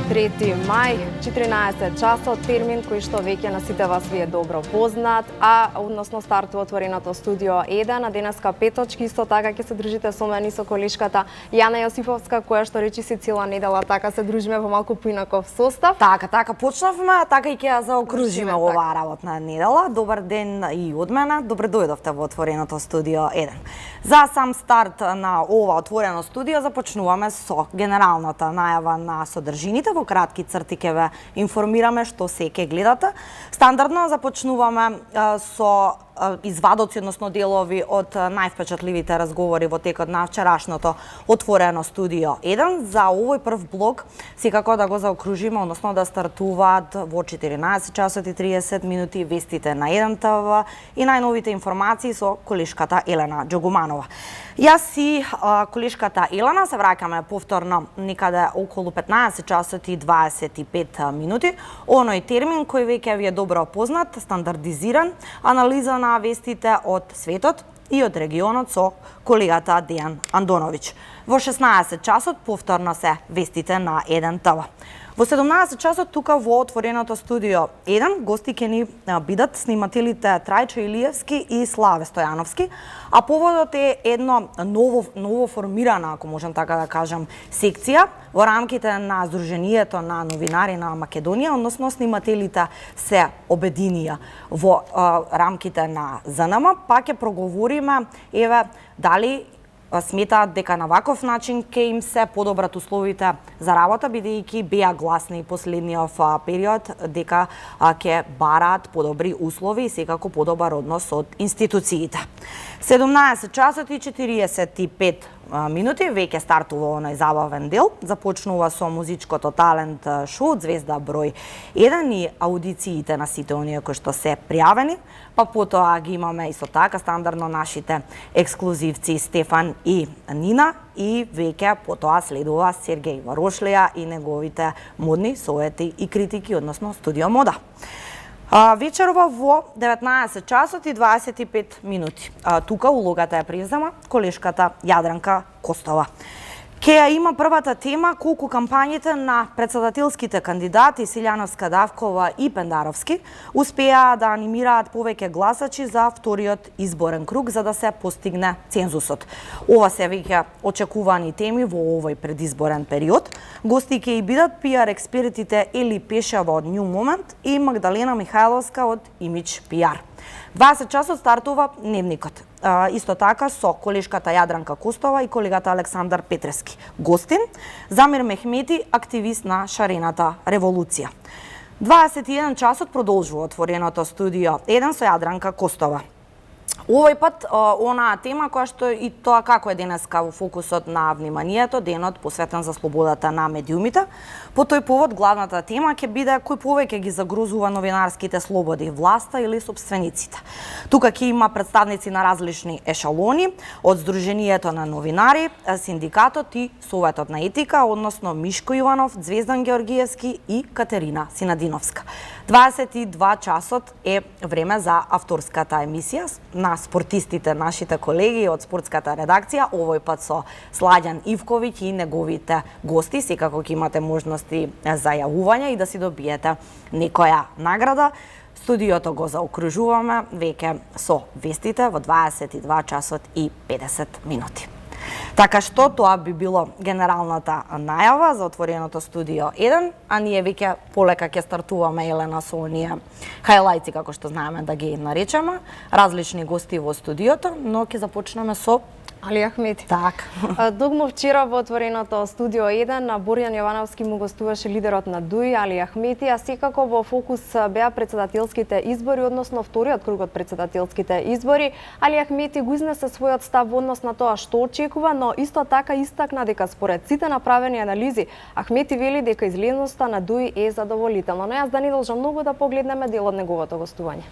3 мај, 14 часот, термин кој што веќе на сите вас ви е добро познат, а односно стартува отвореното студио 1, а денеска петочки исто така ќе се дружите со мене и со колешката Јана Јосифовска, која што речиси цела недела така се дружиме во малку поинаков состав. Така почнавме, така и ќе ја заокружиме оваа работна недела. Добар ден и од мене, добре дојдовте во отвореното студио 1. За сам старт на ова отворено студио започнуваме со генералната најава на содржините. Во кратки црти ќе ве информираме што се ќе гледате. Стандардно започнуваме со извадоци, односно делови од највпечатливите разговори во текот на вчерашното отворено студио 1. За овој прв блок секако да го заокружиме, односно да стартуваат во 14 часот и 30 минути вестите на 1 ТВ и најновите информации со колешката Елена Џогуманова. Јас и колешката Елена се враќаме повторно некаде околу 15 часот и 25 минути. Оној термин кој веќе ви е добро познат, стандардизиран, анализа на вестите од светот и од регионот со колегата Дејан Андоновиќ. Во 16 часот повторно се вестите на 1 ТВ. Во 17 часот тука во отвореното студио 1 гости ќе ни бидат снимателите Трајчо Илиевски и Славе Стојановски, а поводот е едно ново формирана, ако можам така да кажам, секција во рамките на Сдруженијето на новинари на Македонија, односно снимателите се обединија во рамките на ЗНМ, па ќе проговориме дали сметаат дека на ваков начин ќе им се подобрат условите за работа, бидејќи беа гласни последниот период дека ќе бараат подобри услови и секако подобар однос од институциите. 17 часот и 45 минути веќе стартува оној забавен дел. Започнува со музичкото талент шоу Звезда број 1 и аудициите на сите оние кои што се пријавени, па потоа ги имаме исто така стандардно нашите ексклузивци Стефан и Нина и веќе потоа следува Сергеј Варошлија и неговите модни совети и критики, односно студио мода. Вечерова во 19 часот и 25 минути. Тука улогата ја превзема колешката Јадранка Костова. Ке ја има првата тема колку кампањите на председателските кандидати Силјановска, Давкова и Пендаровски успеа да анимираат повеќе гласачи за вториот изборен круг за да се постигне цензусот. Ова се веќе очекувани теми во овој предизборен период. Гости ќе и бидат пиар експертите Ели Пешева од New Moment и Магдалена Михајловска од Image PR. 20 часот стартува дневникот. Исто така со колешката Јадранка Костова и колегата Александар Петрески. Гостин Замир Мехмети, активист на шарената револуција. 21 часот продолжува отвореното студио 1 со Јадранка Костова. Овој пат онаа тема која што и тоа како е денеска во фокусот на вниманието, денот посветен за слободата на медиумите. По тој повод главната тема ќе биде кој повеќе ги загрозува новинарските слободи, власта или собствениците. Тука ќе има представници на различни ешалони, од Сдруженијето на новинари, синдикатот и Советот на етика, односно Мишко Иванов, Звездан Георгиевски и Катерина Синадиновска. 22 часот е време за авторската емисија на спортистите, нашите колеги од спортската редакција, овој пат со Сладјан Ивковиќ и неговите гости. Секако ќе имате можности за јавување и да си добиете некоја награда. Студиото го заокружуваме веќе со вестите во 22 часот и 50 минути. Така што тоа би било генералната најава за отвореното студио 1, а ние веќе полека ќе стартуваме Елена со оние хајлајци, како што знаеме да ги наречеме, различни гости во студиото, но ќе започнеме со Али Ахмети. Так. Дугмо вчера во отвореното студио 1 на Борјан Јовановски му гостуваше лидерот на ДУИ Али Ахмети, а секако во фокус беа председателските избори, односно вториот круг од председателските избори. Али Ахмети го изнесе својот став во однос на тоа што очекува, но исто така истакна дека според сите направени анализи, Ахмети вели дека изгледноста на ДУИ е задоволителна. Но јас да не должам многу да погледнеме дел од неговото гостување.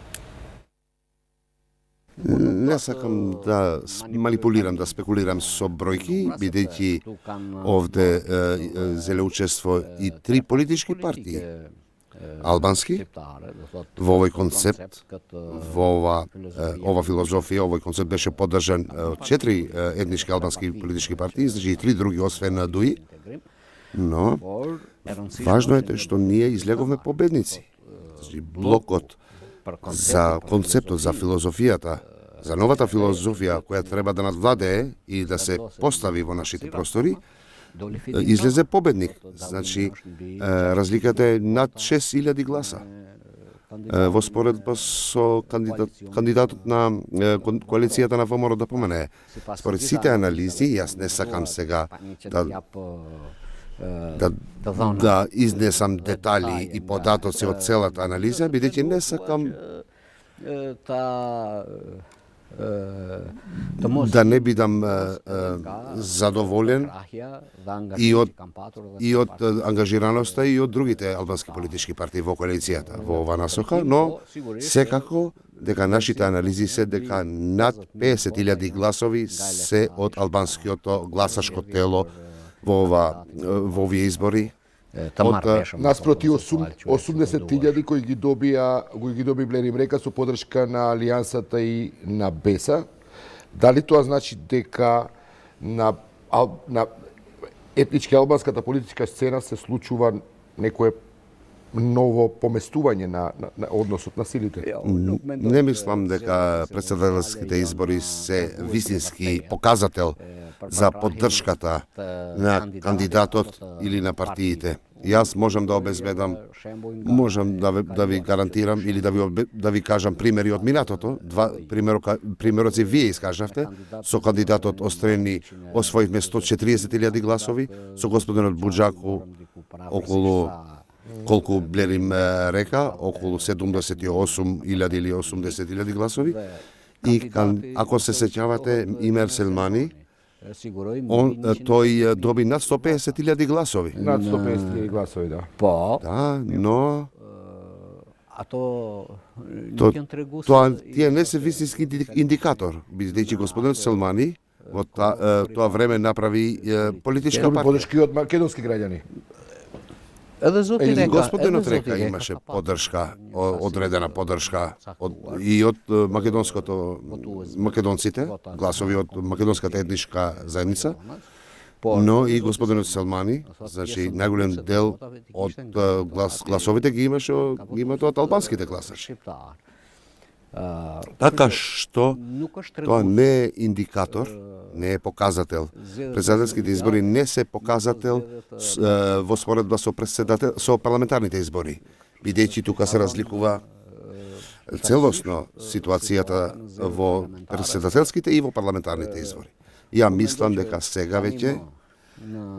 Не сакам да манипулирам, да спекулирам со бројки, бидејќи овде зеле учество и 3 политички партии. Албански, во овој концепт, во ова филозофија, овој концепт беше поддржан од 4 етнички албански политички партии, значи и 3 други освен на ДУИ. Но важно е што ние излеговме победници. Значи, блокот за концептот, за филозофијата, за новата филозофија која треба да надвладее и да се постави во нашите простори, излезе победник. Значи, разликата е над 6000 гласа. Во споредба со кандидатот на коалицијата на ВМРО да помене. Според сите анализи, јас не сакам сега да изнесам детали и податоци од целата анализа, бидејќи не сакам да не бидам задоволен и од ангажираноста и од другите албански политички партии во коалицијата во оваа насока, но секако дека нашите анализи се дека над 50.000 гласови се од албанскиото гласашко тело во овие избори. Наспроти 80.000 кои ги доби Блери Мрека со поддршка на Алијансата и на БЕСА. Дали тоа значи дека на етнички албанската политичка сцена се случува некое ново поместување на односот на силите? Не мислам дека председателските избори се вистински показател за поддршката на кандидатот или на партиите. Јас можам да обезбедам, можам да ви гарантирам или да ви кажам примери од минатото. Примероци вие искажавте. Со кандидатот Острени освоивме 140.000 гласови, со господинот Буџаку околу колку Блерим река, околу 78.000 или 80.000 гласови. И ако се сеќавате, Имер Селмани, тој доби над 150.000 гласови. Над 150.000 гласови, да. Да, но тие не се вистински индикатор, бидејќи господин Селмани во тоа време направи политичка партија. Поддршки од македонски граѓани. Господинот Река имаше поддршка, одредена поддршка и од македонците, гласови од македонската етничка заедница, но и господинот Селмани, значи најголем дел од гласовите ги имате од албанските гласачи. Така што тоа не е индикатор, не е показател. Председателските избори не се показател во споредба со парламентарните избори, бидејќи тука се разликува целосно ситуацијата во председателските и во парламентарните избори. Ја мислам дека сега веќе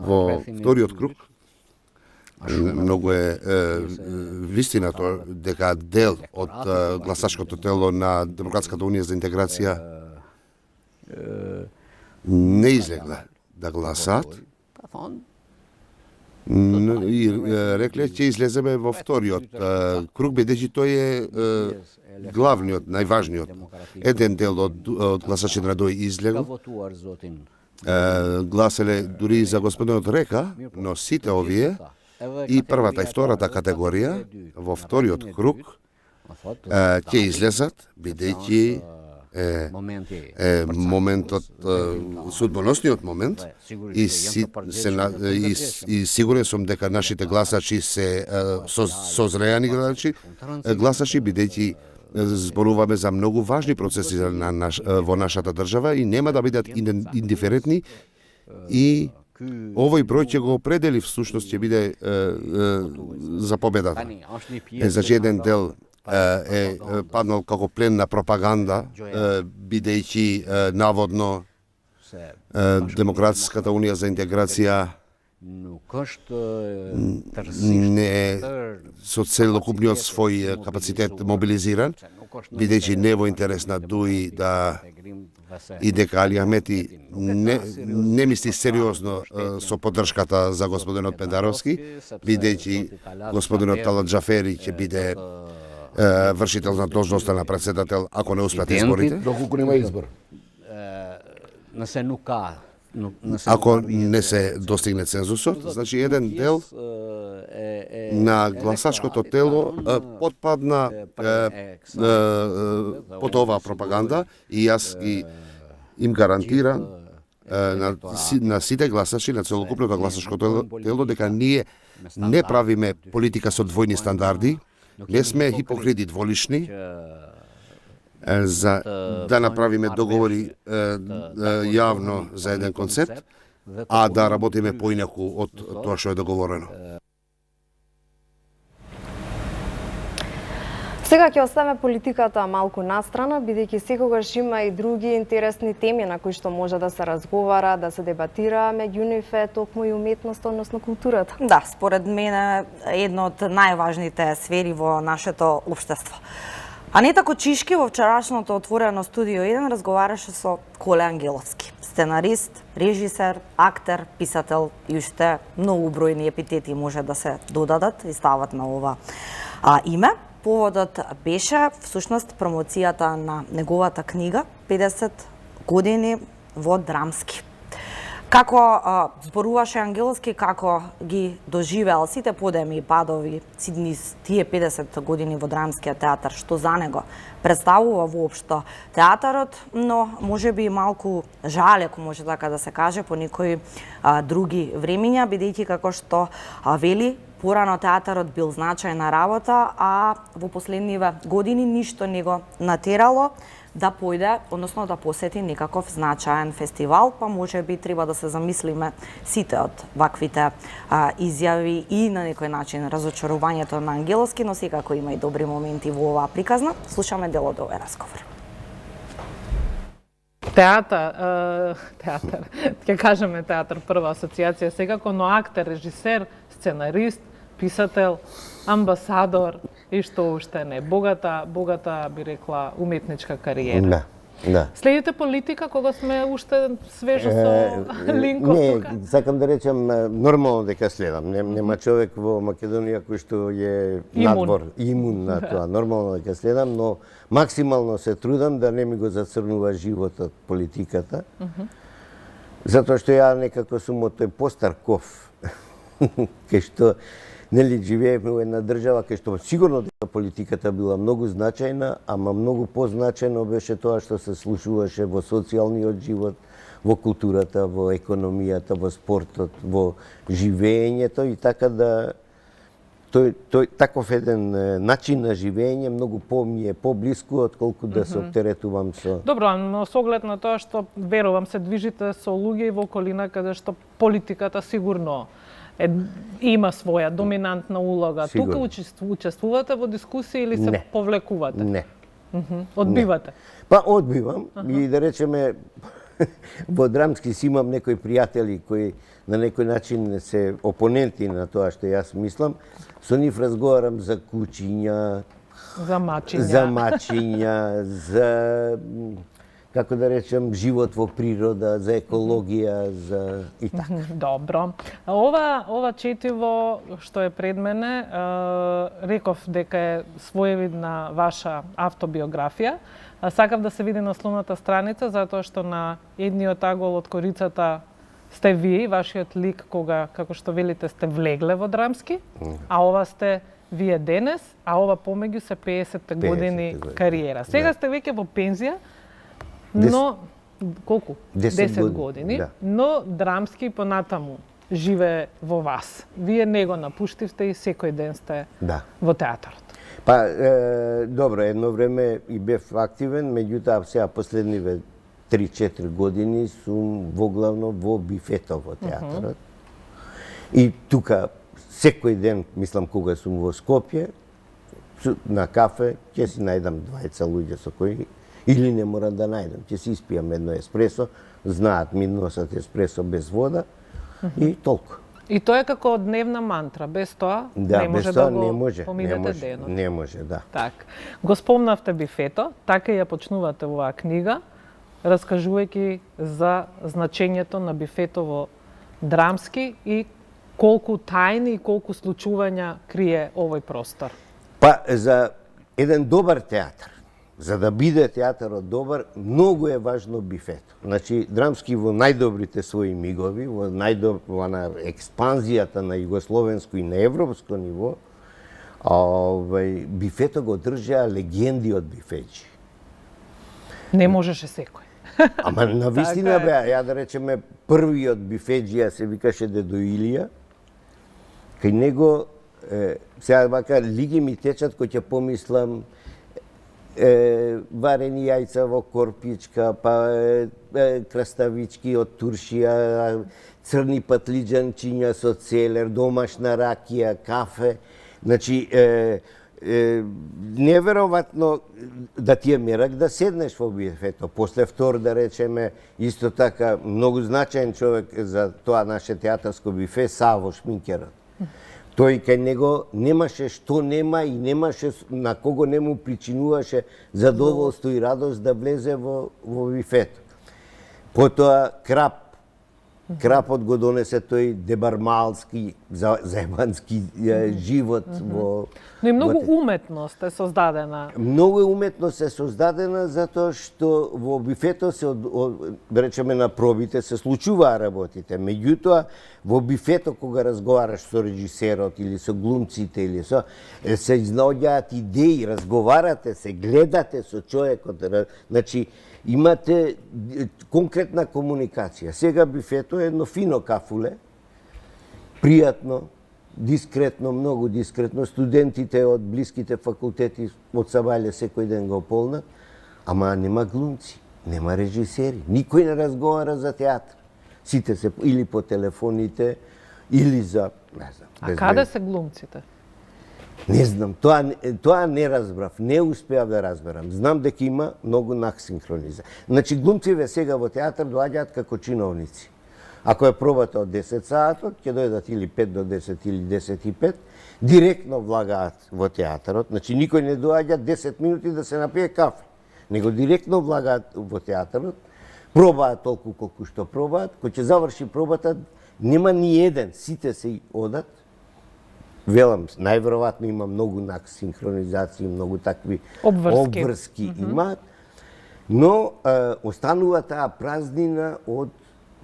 во вториот круг многу е вистина тоа дека дел од гласачкото тело на Демократската унија за интеграција не излегла да гласат и рекле ќе излеземе во вториот круг, бидејќи тој е главниот, најважниот. Еден дел од гласачите на ДОИ излегол, гласеле дури за господинот Река, но сите овие и првата и втората категорија во вториот круг ќе излезат, бидејќи моментот, судбоносниот момент и сигурен сум дека нашите гласачи се созреани гласачи, бидејќи зборуваме за многу важни процеси во нашата држава и нема да бидат индиферентни и овој број ќе го определи, всушност ќе биде за победата. Значи еден дел е паднал како плен на пропаганда, бидејќи наводно Демократската унија за интеграција не е со целокупниот свој капацитет мобилизиран, бидејќи не во интерес на ДУИ и дека Али Ахмети не мисли сериозно со поддршката за господинот Пендаровски, бидејќи господинот Талат Джафери ќе биде вршител на должноста на председател ако не успеат изборите. Доколку нема избор. Ако не се достигне цензусот, значи еден дел на гласачкото тело потпадна под оваа пропаганда и јас им гарантирам на сите гласачи, на целокупното гласачко тело, дека ние не правиме политика со двојни стандарди, не сме хипокрити дволични, за да направиме договори јавно за еден концепт, а да работиме поинаку од тоа што е договорено. Сега ќе оставиме политиката малку настрана, бидејќи секогаш има и други интересни теми на кои што може да се разговара, да се дебатира, меѓу нив е токму и уметноста, односно културата. Да, според мене едно од најважните сфери во нашето општество. Анета Кочишки во вчерашното отворено студио 1 разговараше со Коле Ангеловски, сценарист, режисер, актер, писател и уште многу бројни епитети може да се додадат и стават на ова име. Поводот беше всушност промоцијата на неговата книга 50 години во драмски. Како зборуваше Ангеловски, како ги доживеал сите подеми и падови тие 50 години во драмскиот театар, што за него представува воопшто театарот, но можеби и малку жалек, може така да се каже, по некои други времиња, бидејќи како што вели, порано театарот бил значајна работа, а во последниве години ништо не го натерало да појде, односно да посети некаков значаен фестивал, па може би треба да се замислиме сите од ваквите изјави и на некој начин разочарувањето на Ангеловски, но секако има и добри моменти во оваа приказна. Слушаме дел од овој разговор. Театар, ќе кажеме театар, прва асоциација секако, но актер, режисер, сценарист, писател, амбасадор и што уште не. Богата би рекла уметничка кариера. Да. Следите политика кога сме уште свежо со Линков тука? Не, сакам да речам нормално дека следам. Нема човек во Македонија кој што е надвор, имун на тоа. Нормално дека следам, но максимално се трудам да не ми го зацрнува животот политиката. Затоа што ја некако сум од тој постар ков, кај што нели живееме во една држава кај што сигурно дека политиката била многу значајна, ама многу позначајно беше тоа што се случуваше во социјалниот живот, во културата, во економијата, во спортот, во живеењето и така да тој таков еден начин на живење многу ми е поблиску отколку да се оптеретувам со. Добро, но со оглед на тоа што верувам се движите со луѓе во околина каде што политиката сигурно има своја доминантна улога. Сигурно. Тука учествувате во дискусија или се повлекувате? Не. Одбивате? Па одбивам и да речеме во драмски си имам некои пријатели кои на некој начин се опоненти на тоа што јас мислам. Со нив разговарам за кучиња, за мачиња, за како да речем, живот во природа, за екологија, за и така. Добро. Ова четиво што е пред мене, реков дека е своевидна ваша автобиографија. Сакав да се види на насловната страница, затоа што на едниот агол од корицата сте вие, вашиот лик, кога, како што велите, сте влегле во драмски, а ова сте вие денес, а ова помеѓу се 50 години кариера. Сега сте веќе во пензија, но колку? 10 години, да. Но драмски понатаму живее во вас. Вие не го напуштивте и секој ден сте во театарот. Па, добро, едно време и бев активен, меѓутоа сега последниве 3-4 години сум воглавно во бифето во театарот. И тука секој ден, мислам кога сум во Скопје, на кафе, ќе си најдам двајца луѓе со кои или не морам да најдам, ќе си испијам едно еспресо, знаат ми носат еспресо без вода и толку. И тоа е како дневна мантра, без тоа не може да го поминете денот. Не може, да. Так. Го спомнавте бифето, така ја почнувате оваа книга, раскажувајќи за значењето на бифето во драмски и колку тајни и колку случувања крие овој простор. Па, за еден добар театар, за да биде театарот добар, многу е важно бифето. Значи, драмски во најдобрите своји мигови, во на експанзијата на југословенско и на европско ниво, бифето го држаа легенди од бифеџи. Не можеше секој. Ама на вистина беа, ја да речеме, првиот бифеджија се викаше Дедо Илија. Кај него, сега вака, лиги ми течат кој ќе помислам, варени јајца во корпичка, па краставички од туршија, црни патлиџанчиња со целер, домашна ракија, кафе. Значи, неверојатно да ти е мерак да седнеш во бифето. После втор, да речеме, исто така, многу значаен човек за тоа наше театарско бифе, Саво Шминкерот. Тој кај него немаше што нема и немаше на кого не му причинуваше задоволство и радост да влезе во бифето. Потоа Крапот го донесе тој дебармалски, заебански живот во... Но и многу уметност е создадена. Многу уметност е создадена затоа што во бифето се, речеме на пробите, се случуваа работите. Меѓутоа, во бифето кога разговараш со режисерот или со глумците или со... се изнаоѓаат идеи, разговарате се, гледате со човекот. Значи, имате конкретна комуникација. Сега бифето е едно фино кафуле, пријатно, дискретно, многу дискретно. Студентите од блиските факултети од Сабајле секој ден го полнат, ама нема глумци, нема режисери, никој не разговара за театар. Сите се или по телефоните, или за... не знам. А каде се глумците? Не знам, тоа не разбрав, не успеав да разберам. Знам дека има многу насинхрониза. Значи, глумциве сега во театар доаѓаат како чиновници. Ако е пробата од 10 саатот, ќе дојдат или 5 до 10 или 10 и 5, директно влагаат во театарот. Значи, никој не доаѓа 10 минути да се напие кафе, него директно влагаат во театарот, пробаат толку колку што пробаат, кој ќе заврши пробата, нема ни еден, сите се одат. Велам, најверојатно има многу синхронизации, многу такви обврски имаат, но останува таа празнина од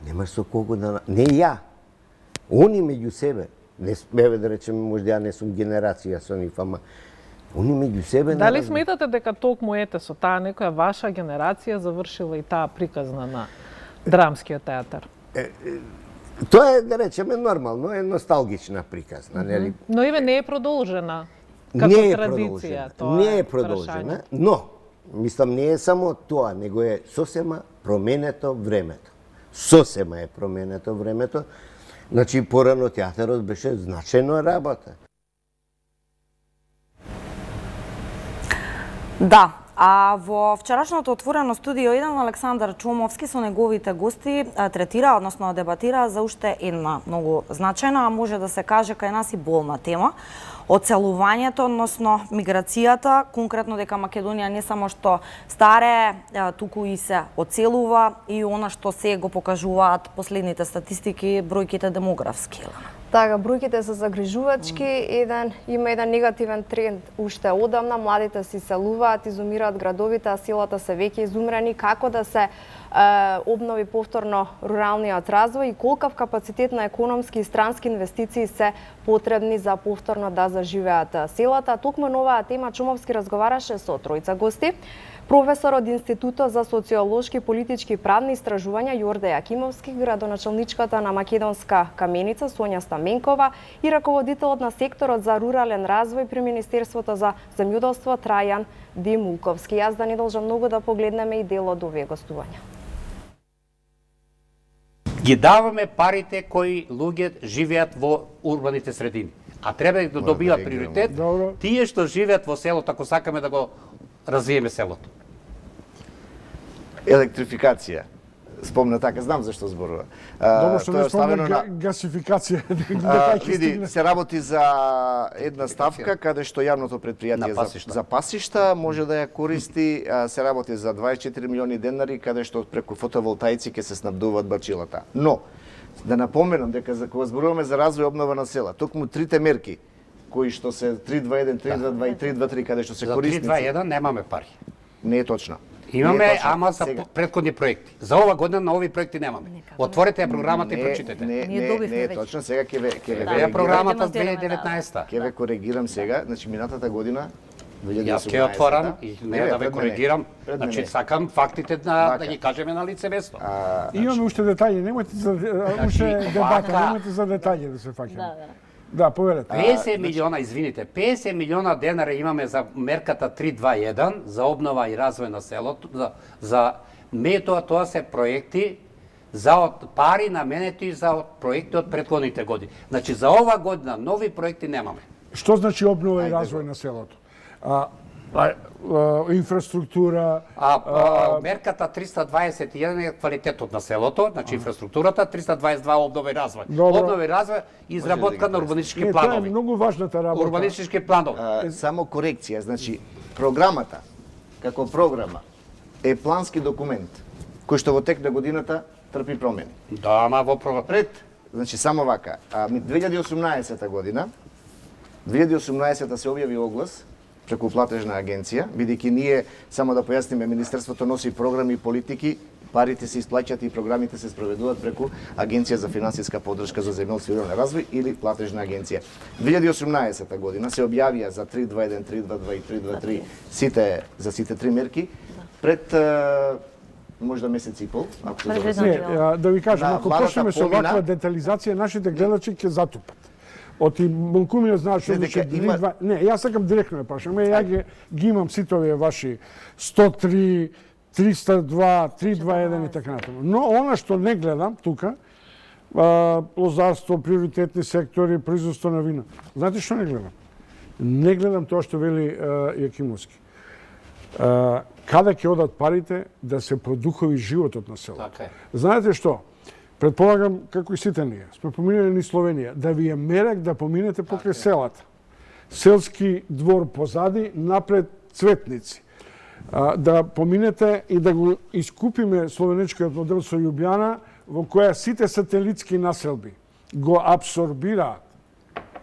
нема со кого да... Не ја, они меѓу себе, не смеме да речеме, можда ја не сум генерација со нив, ама они меѓу себе... Дали сметате дека толку ете со таа некоја ваша генерација завршила и таа приказна на драмскиот театар? Тоа е, да речеме, нормално, е носталгична приказна, нели? Но еве не е продолжена како традиција тоа. Не е продолжена, но мислам не е само тоа, него е сосема променето времето. Сосема е променето времето. Значи порано театарот беше значајна работа. Да, а во вчерашното отворено студио 1 Александар Чумовски со неговите гости третира, односно дебатира за уште една многу значајна, а може да се каже кај нас и болна тема, оцелувањето, односно миграцијата, конкретно дека Македонија не само што старе, туку и се оцелува и она што се го покажуваат последните статистики, бројките демографски. Така, бројките се загрижувачки, има еден негативен тренд уште одамна, младите се иселуваат, изумираат градовите, а селата се веќе изумрени. Како да се обнови повторно руралниот развој и колкав капацитет на економски и странски инвестиции се потребни за повторно да заживеат селата. Токму на оваа тема Чумовски разговараше со тројца гости. Професор од Институтот за социолошки, политички и правни истражувања Јорде Јакимовски, градоначалничката на Македонска каменица Сонја Стаменкова и раководителот на секторот за рурален развој при Министерството за земјоделство Трајан Димулковски. Јас да не должам многу да погледнеме и дел од овие гостувања. Ги даваме парите кои луѓе живеат во урбаните средини, а треба да добијат приоритет тие што живеат во селото, ако сакаме да го развиеме селото. Електрификација. Спомна така, знам зашто зборува. Добро што не спомна гасификација. Види, се работи за една ставка каде што јавното предпријатие за пасишта може да ја користи, се работи за 24 милиони денари каде што преку фотоволтаици ќе се снабдуваат бачилата. Но да напоменам дека кога зборуваме за развој и обнова на села, токму трите мерки кои што се 321, 322 и 323 каде што се корисници. За 321 немаме пари. Не е точно. Имаме, ама за претходни проекти. За ова година на овие проекти немаме. Отворете ја програмата и прочитете. Не е точно, сега ќе ве програмата 2019. Ќе ве коригирам сега, значи минатата година Јас ќе отворам и не да ве коригирам. Значи сакам фактите да ги кажеме на лице место. Имаме уште детаљи, немојте за уште дебата, немојте за детаљи да се фаќаме. Да, поверете. 50 милиона, извините, 50 милиона денара имаме за мерката 321 за обнова и развој на селото, за тоа се проекти за пари наменети за проекти од претходните години. Значи за ова година нови проекти немаме. Што значи обнова и развој на селото? Инфраструктура... Мерката 321 е квалитетот на селото, значи инфраструктурата, 322 обнова и развој. Обнова и развој и изработка на урбанистички планови. Тоа е многу важната работа. Урбанистички планови. Само корекција, значи програмата како програма е плански документ кој што во тек на годината трпи промени. Да, ама во пред, значи само вака, 2018 година 2018 се објави оглас преку платежна агенција, бидејќи ние, само да појасниме, Министерството носи програми и политики, парите се исплаќаат и програмите се спроведуваат преку Агенција за финансиска поддршка за земјоделски и рурален развој или платежна агенција. 2018 година се објавија за 321, 322 и 323 сите три мерки пред можда месец и пол, ако се Не, да ви кажам, ако почнеме со ваква детализација, нашите гледачи ќе затупат. Оти Мункумиот знаат што значи 3-2... Не, јас сакам директно да прашам. Ја ги имам сите овие ваши 103, 302, 321 и така натаму. Но она што не гледам тука, лозарство, приоритетни сектори, производство на вина. Знаете што не гледам? Не гледам тоа што вели Јакимовски. Каде ќе одат парите да се продухови животот на селото. Знаете што? Предполагам, како и сите ние, сме поминали ни Словенија, да ви е мерак да поминете покрај селата. Селски двор позади, напред цветници. Да поминете и да го искупиме словенечкиот модел со Љубљана, во која сите сателитски населби го абсорбираат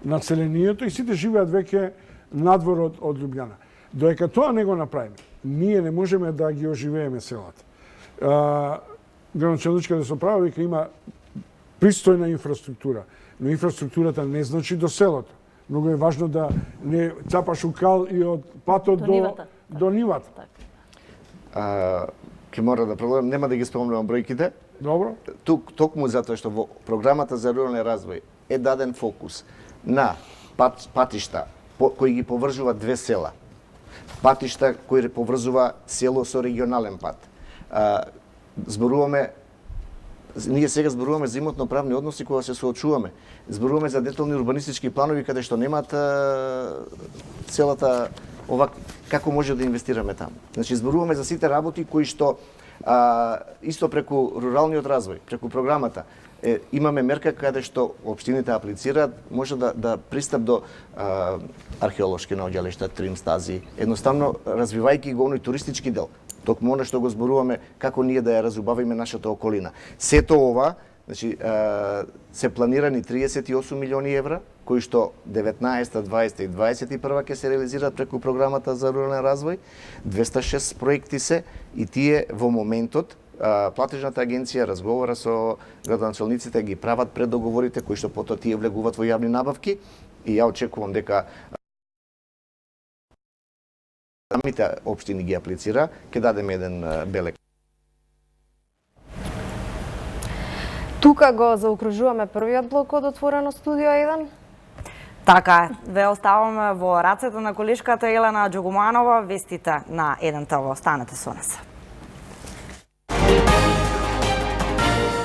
населението и сите живеат веќе надвор од Љубљана. Доека тоа не го направиме, ние не можеме да ги оживееме селата. Градоначалничка да се прави, вика има пристојна инфраструктура, но инфраструктурата не значи до селото. Многу е важно да не цапаш укал и од патот до нивата. Ке мора да прогледам, нема да ги спомнувам бројките. Добро. Тук токму затоа што во програмата за рурален развој е даден фокус на патишта кои ги поврзуваат две села. Патишта кои поврзува село со регионален пат. Ние сега зборуваме за имотно-правни односи кога се соочуваме. Зборуваме за детални урбанистички планови каде што немаат целата како може да инвестираме таму. Значи зборуваме за сите работи кои што исто преку руралниот развој, преку програмата имаме мерка каде што општините аплицираат, може да пристап до археолошки наоѓалишта, трим стази, едноставно развивајќи го оној туристички дел. Токму она што го зборуваме како ние да ја разубавиме нашата околина. Сето ова, значи, се планирани 38 милиони евра, кои што 19, 20 и 21 ќе се реализираат преку програмата за рурален развој. 206 проекти се и тие во моментот платежната агенција разговара со градоначалниците, ги прават преддоговорите кои што потоа тие влегуваат во јавни набавки и ја очекувам дека самите општини ги аплицира, ќе дадеме еден белек. Тука го заокружуваме првиот блок од Отворено студио 1. Така е, ве оставаме во рацете на колешката Елена Џогуманова, вестите на 1 ТВ. Останете со нас.